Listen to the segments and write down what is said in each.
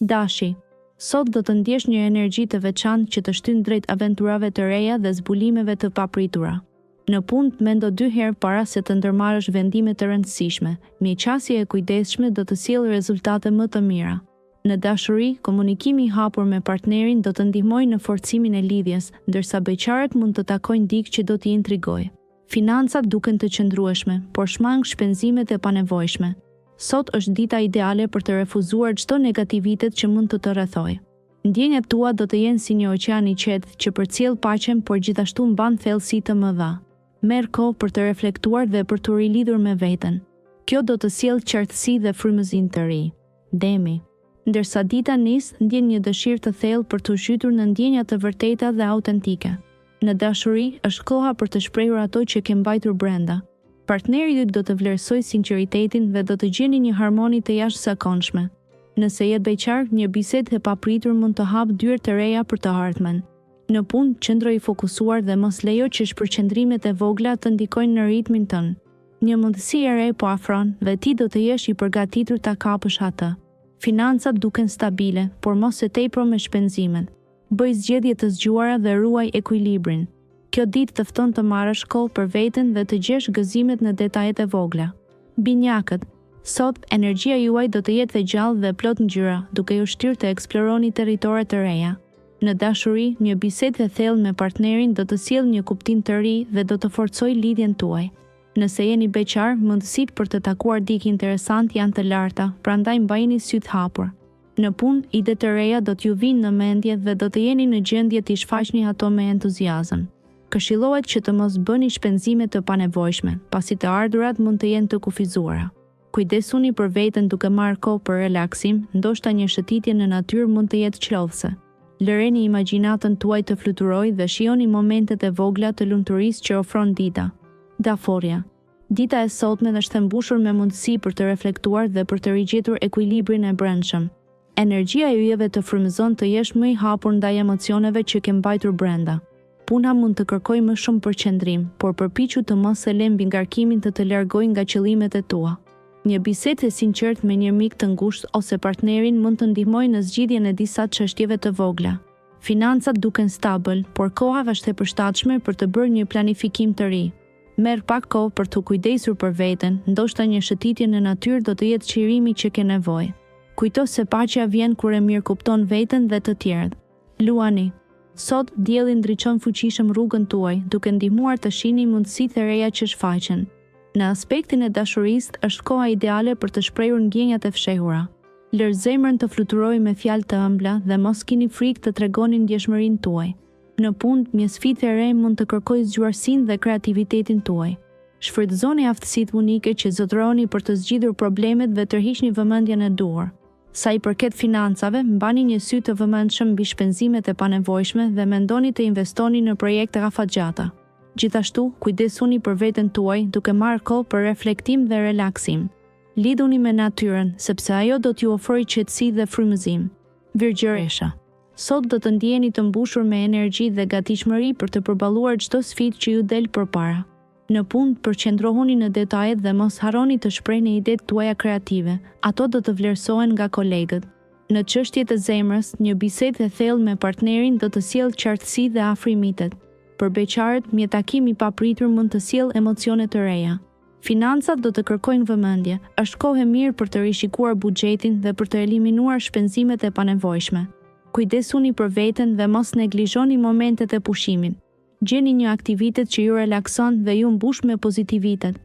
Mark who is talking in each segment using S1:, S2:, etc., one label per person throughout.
S1: Dashi, sot do të ndjesh një energji të veçantë që të shtyn drejt aventurave të reja dhe zbulimeve të papritura. Në punë mendo 2 herë para se të ndërmarrësh vendime të rëndësishme. Miqësia e kujdesshme do të sjellë rezultate më të mira. Në dashuri, komunikimi I hapur me partnerin do të ndihmojë në forcimin e lidhjes, ndërsa beqarët mund të takojnë dikë që do t'i intrigojë. Financat duken të qëndrueshme, por shmang shpenzimet e panevojshme. Sot është dita ideale për të refuzuar çdo negativitet që mund të rrethojë. Ndjenjat tua do të jenë si një oqean I qetë që përcjell paqen, por gjithashtu mban thellësi të mëdha. Merr kohë për të reflektuar dhe për të rilidhur me veten. Kjo do të sjellë qartësi dhe frymëzim të ri. Demi. Ndërsa dita nis, ndjen një dëshirë të thellë për të zhytur në ndjenja të vërteta dhe autentike. Në dashuri, është koha për të shprehur ato që ke mbajtur brenda. Partneri yt do të vlerësojë sinqeritetin dhe do të gjeni një harmoni të jashtëzakonshme. Nëse je beqar, një bisedë e papritur mund të hapë dyert të reja për të ardhmen. Në punë, qëndro I fokusuar dhe mos lejo që shpërqendrimet e vogla të ndikojnë në ritmin tënd. Një mundësi e re po afron dhe ti do të jesh I përgatitur ta kapësh atë. Financat duken stabile, por mos e tepro me shpenzimet. Bëj zgjedhje të zgjuara dhe ruaj ekuilibrin. Kjo ditë të fton të marrësh kohë për veten dhe të gjesh gëzimet në detajet e vogla. Binjakët, sot energjia juaj do të jetë e gjallë dhe plot ngjyra, duke ju shtyrë të eksploroni territore të reja. Në dashuri, një bisedë e thellë me partnerin do të sjellë një kuptim të ri dhe do të forcojë lidhjen tuaj. Nëse jeni beqar, mundësitë për të takuar dikë interesant janë të larta, prandaj mbajini syt hapur. Në punë, ide të reja do t'ju vinë në mendje dhe do të jeni në gjendje t'i shfaqni ato me entuziazëm. Këshillohet që të mos bëni shpenzime të panevojshme, pasi të ardhurat mund të jenë të kufizuara. Kujdesuni për veten duke marrë kohë për relaksim, ndoshta një shëtitje në natyrë mund të jetë çlodhëse. Lëreni imagjinatën tuaj të fluturojë dhe shijoni momentet e vogla të lumturisë që ofron dita. Daforja. Dita e sotme është e mbushur me mundësi për të reflektuar dhe për të rigjetur ekuilibrin e brendshëm. Energjia e yjeve të frymëzon të jesh më I hapur ndaj emocioneve që ke mbajtur brenda. Puna mund të kërkojë më shumë përqendrim, por përpiqu të mos e lë mbi ngarkimin të largojë nga qëllimet e tua. Një bisedë e sinqertë me një mik të ngushtë ose partnerin mund të ndihmojë në zgjidhjen e disa çështjeve të vogla. Financat duken stabil, por koha është e përshtatshme për të bërë një planifikim të ri. Merr pak kohë për të kujdesur për veten, ndoshta një shëtitje në natyrë do të jetë çirimi që ke nevojë. Kujto se paqja vjen kur e mirë kupton veten dhe të tjerët. Luani. Sot dielli ndriçon fuqishëm rrugën tuaj, duke ndihmuar të shihni mundësitë e reja që shfaqen. Në aspektin e dashurisë, është koha ideale për të shprehur ndjenjat e fshehura. Lër zemrën të fluturojë me fjalë të ëmbla dhe mos keni frikë të tregoni ndjeshmërinë tuaj. Në punë, një sfidë e re mund të kërkojë zgjuarsinë dhe kreativitetin tuaj. Shfrytëzoni aftësitë unike që zotëroni për të zgjidhur problemet dhe tërhiqni vëmendjen e duhur. Sa I përket financave, mbani një sy të vëmendshëm mbi shpenzimet e panevojshme dhe mendoni të investoni në projekte afatgjata. Gjithashtu, kujdesuni për veten tuaj duke marrë kohë për reflektim dhe relaksim. Lidhuni me natyrën, sepse ajo do t'ju ofrojë qetësi dhe frymëzim. Virgjëresha. Sot do të ndjeni të mbushur me energji dhe gatishmëri për të përballuar çdo sfidë që ju del përpara. Në punë, përqendrohuni në detajet dhe mos harroni të shprehni idetë tuaja kreative. Ato do të vlerësohen nga kolegët. Në çështjet e zemrës, një bisedë e thellë me partnerin do të sjellë qartësi dhe afrimitet. Për beqarët, një takim I papritur mund të sjellë emocione të reja. Financat do të kërkojnë vëmendje. Është kohë e mirë për të rishikuar buxhetin dhe për të eliminuar shpenzimet e panevojshme. Kujdesuni për veten dhe mos neglizhoni momentet e pushimit. Gjeni një aktivitet që ju relakson dhe ju mbush me pozitivitet.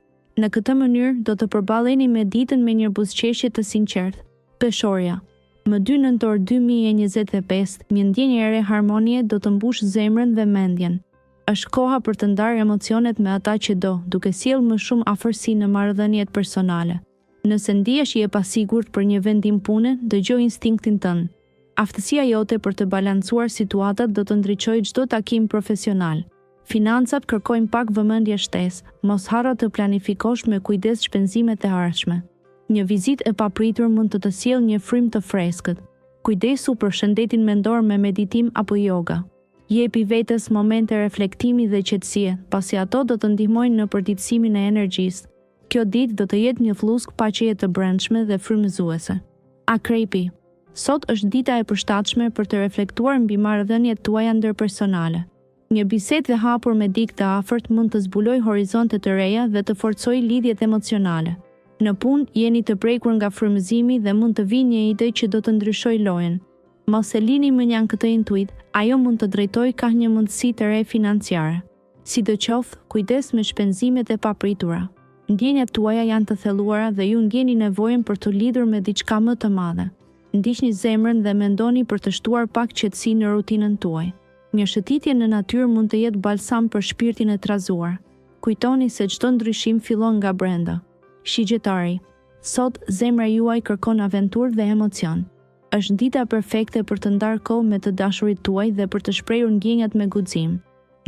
S1: Në këtë mënyrë do të përballeni me ditën me një buzëqeshje të sinqertë. Peshorja. Më 2 nëntor 2025, një ndjenjë e re harmonie do të mbush zemrën dhe mendjen. Është koha për të ndarë emocionet me ata që do, duke sjellë më shumë afërsi në marrëdhëniet personale. Nëse ndihesh I pasigurt për një vendim pune, dëgjoj instinktin tënd. Aftësia jote për të balancuar situatat do të ndriçojë çdo takim profesional. Financat kërkojnë pak vëmendje shtesë, mos harro të planifikosh me kujdes shpenzimet e ardhshme. Një vizitë e papritur mund të sjellë një frym të freskët. Kujdesu për shëndetin mendor me meditim apo yoga. Jepi vetes momente reflektimi dhe qetësie, pasi ato do të ndihmojnë në përditësimin e energjisë. Kjo ditë do të jetë një flusk paqeje të brendshme dhe frymëzuese. Akrepi. Sot është dita e përshtatshme për të reflektuar mbi marrëdhëniet tuaja ndërpersonale. Një bisedë e hapur me dikë të afërt mund të zbulojë horizonte të reja dhe të forcojë lidhjet emocionale. Në punë jeni të prekur nga frymëzimi dhe mund të vijë një ide që do të ndryshojë lojën. Mos e lini më njan këtë intuit, ajo mund të drejtojë ka një mundësi të re financiare. Sidoqoftë, kujdes me shpenzimet e papritura. Ndjenjat tuaja janë të thelluara dhe ju ndjeni nevojën për të lidhur me diçka më të madhe. Ndiqni zemrën dhe mendoni për të shtuar pak qetësi në rutinën tuaj. Një shëtitje në natyrë mund të jetë balsam për shpirtin e trazuar. Kujtoni se çdo ndryshim fillon nga brenda. Shigjetari, sot zemra juaj kërkon aventurë dhe emocion. Është dita perfekte për të ndarë kohë me të dashurit tuaj dhe për të shprehur ndjenjat me guxim.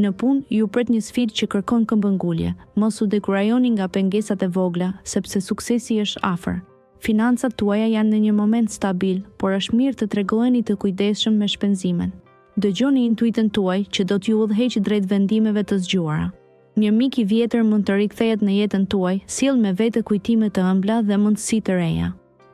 S1: Në punë ju pret një sfidë që kërkon këmbëngulje. Mos u dekurajoni nga pengesat e vogla, sepse suksesi është afër. Financat tuaja janë në një moment stabil, por është mirë të tregoheni të kujdesshëm me shpenzimin. Dëgjoni intuitën tuaj që do t'ju udhëheqë drejt vendimeve të zgjuara. Një mik i vjetër mund të rikthehet në jetën tuaj, sjell me vete kujtime të ëmbla dhe mundësi të reja.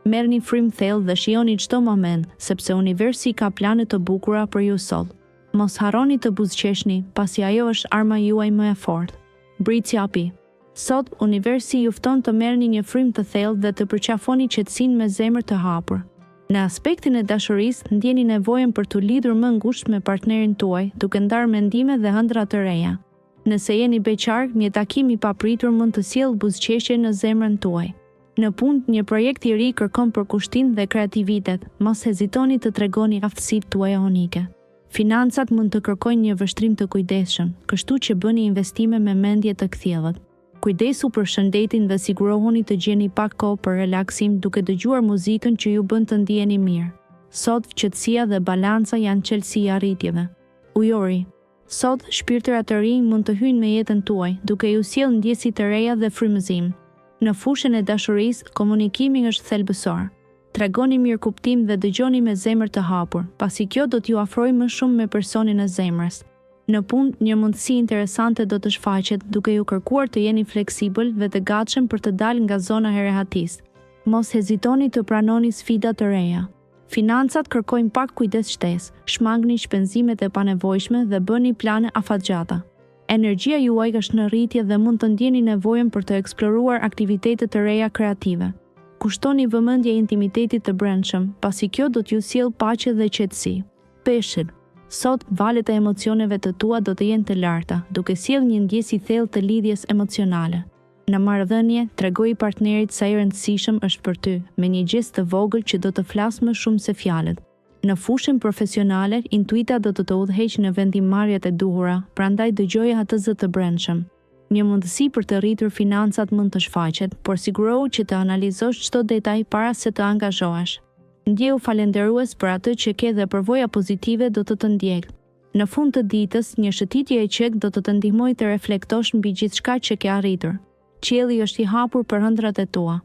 S1: Merrni frymë thellë dhe shijoni çdo moment, sepse universi ka plane të bukura për ju sot. Mos harroni të buzëqeshni, pasi ajo është arma juaj më e fortë. Britsjapi. Sot universi ju fton të merrni një frymë të thellë dhe të përqafoni qetësinë me zemër të hapur. Në aspektin e dashurisë, ndjeni nevojën për të lidhur më ngushtë me partnerin tuaj, duke ndarë mendime dhe ëndra të reja. Nëse jeni beqar, një takim i papritur mund të sjellë buzëqeshje në zemrën tuaj. Në punë, një projekt i ri kërkon përkushtim dhe kreativitet. Mos hezitoni të tregoni aftësitë tuaja unike. Financat mund të kërkojnë një vështrim të kujdesshëm, kështu që bëni investime me mendje të kthjellët. Kujdesu për shëndetin dhe sigurohuni të gjeni pak kohë për relaksim duke dëgjuar muzikën që ju bën të ndjeni mirë. Sot, qetësia dhe balanca janë çelësi e arritjeve. Ujori. Sot, shpirtëra të rinj mund të hyjnë me jetën tuaj, duke ju sjellë ndjesi të reja dhe frymëzim. Në fushën e dashurisë, komunikimi është thelbësor. Tregoni mirëkuptim dhe dëgjoni me zemër të hapur, pasi kjo do t'ju afrojë më shumë me personin e zemrës. Në punë, një mundësi interesante do të shfaqet duke ju kërkuar të jeni fleksibël dhe të gatshëm për të dalë nga zona e rehatisë. Mos hezitoni të pranoni sfida të reja. Financat kërkojnë pak kujdes shtesë, shmangni shpenzimet e panevojshme dhe bëni plane afatgjata. Energjia juaj është në rritje dhe mund të ndjeni nevojën për të eksploruar aktivitete të reja kreative. Kushtoni vëmendje intimitetit të brendshëm, pasi kjo do t'ju sjellë paqe dhe qetësi. Peshqit. Sot, valet e emocioneve të tua do të jenë të larta, duke sjellë një ndjesë i thellë të lidhjes emocionale. Në marrëdhënie, tregoj partnerit sa i rëndësishëm është për ty, me një gest të vogël që do të flasë më shumë se fjalët. Në fushën profesionale, intuita do të udhëheqë në vendimarrjet e duhura, prandaj dëgjoje atë zë të brendshëm. Një mundësi për të rritur financat mund të shfaqet, por sigurohu që të analizosh çdo detaj para se të angazhohesh. Ndjehu falenderues për atë që ke dhe përvoja pozitive do të ndjekë. Në fund të ditës, një shëtitje e qetë do të ndihmojë të reflektosh mbi gjithçka që ke arritur. Qielli është i hapur për ëndrat e tua.